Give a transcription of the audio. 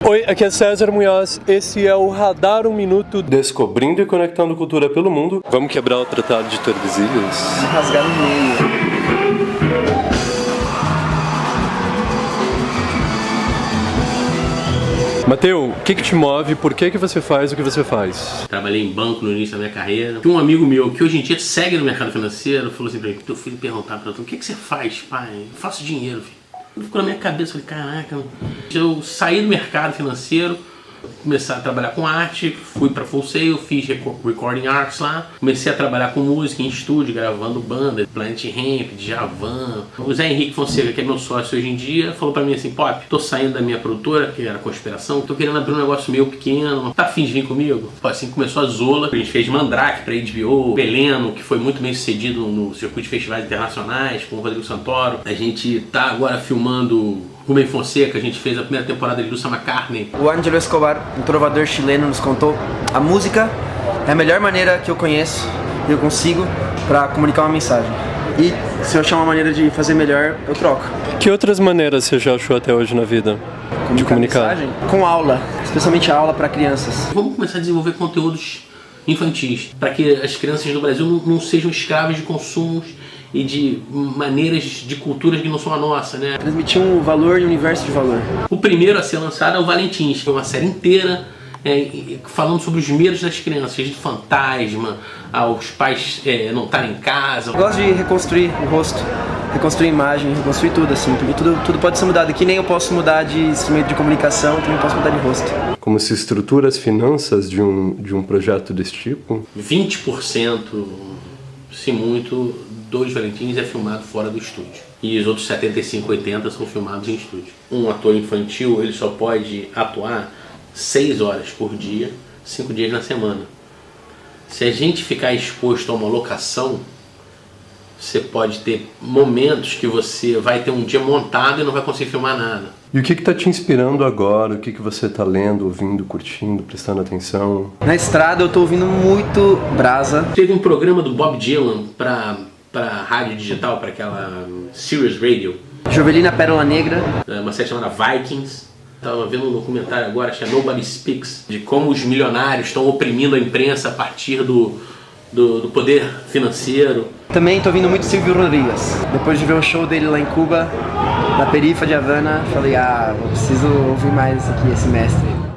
Oi, aqui é César Munhoz, esse é o Radar 1 Minuto, descobrindo e conectando cultura pelo mundo. Vamos quebrar o Tratado de Tordesilhas? Vamos rasgar no meio. Mateu, o que te move? Por que você faz o que você faz? Trabalhei em banco no início da minha carreira. Tinha um amigo meu que hoje em dia segue no mercado financeiro, falou assim pra mim, teu filho perguntar pra tu, o que você faz, pai? Eu faço dinheiro, filho. Ficou na minha cabeça, falei, caraca, eu saí do mercado financeiro, comecei a trabalhar com arte, fui pra Full Sail, fiz recording arts lá, comecei a trabalhar com música em estúdio, gravando banda, Planet Hemp, Djavan. O Zé Henrique Fonseca, que é meu sócio hoje em dia, falou pra mim assim, Pop, tô saindo da minha produtora, que era Conspiração, tô querendo abrir um negócio meio pequeno, tá afim de vir comigo? Pô, assim começou a Zola, a gente fez Mandrake pra HBO, Beleno, que foi muito bem sucedido no circuito de festivais internacionais, com o Rodrigo Santoro. A gente tá agora filmando Rubem Fonseca, a gente fez a primeira temporada de Lúcia McCartney. O Ângelo Escobar, um trovador chileno, nos contou: a música é a melhor maneira que eu conheço e eu consigo para comunicar uma mensagem. E se eu achar uma maneira de fazer melhor, eu troco. Que outras maneiras você já achou até hoje na vida de comunicar? Mensagem? Com aula, especialmente aula para crianças. Vamos começar a desenvolver conteúdos infantis, para que as crianças do Brasil não sejam escravas de consumos e de maneiras de culturas que não são a nossa, né? Transmitir um valor e um universo de valor. O primeiro a ser lançado é o Valentins, que é uma série inteira falando sobre os medos das crianças, de fantasma, aos pais não estarem em casa. Eu gosto de reconstruir o rosto, reconstruir a imagem, reconstruir tudo assim, porque tudo pode ser mudado. Que nem eu posso mudar de instrumento de comunicação, também posso mudar de rosto. Como se estrutura as finanças de um projeto desse tipo? 20%, se muito, dos Valentins é filmado fora do estúdio. E os outros 75, 80 são filmados em estúdio. Um ator infantil, ele só pode atuar 6 horas por dia, 5 dias na semana. Se a gente ficar exposto a uma locação, você pode ter momentos que você vai ter um dia montado e não vai conseguir filmar nada. E o que está te inspirando agora? O que você está lendo, ouvindo, curtindo, prestando atenção? Na estrada eu estou ouvindo muito Brasa. Teve um programa do Bob Dylan para rádio digital, para aquela Sirius Radio. Jovelina Pérola Negra. Uma série chamada Vikings. Estava vendo um documentário agora, acho que é Nobody Speaks, de como os milionários estão oprimindo a imprensa a partir do poder financeiro. Também estou ouvindo muito Silvio Rodrigues. Depois de ver um show dele lá em Cuba, na perifa de Havana, falei, eu preciso ouvir mais aqui esse mestre.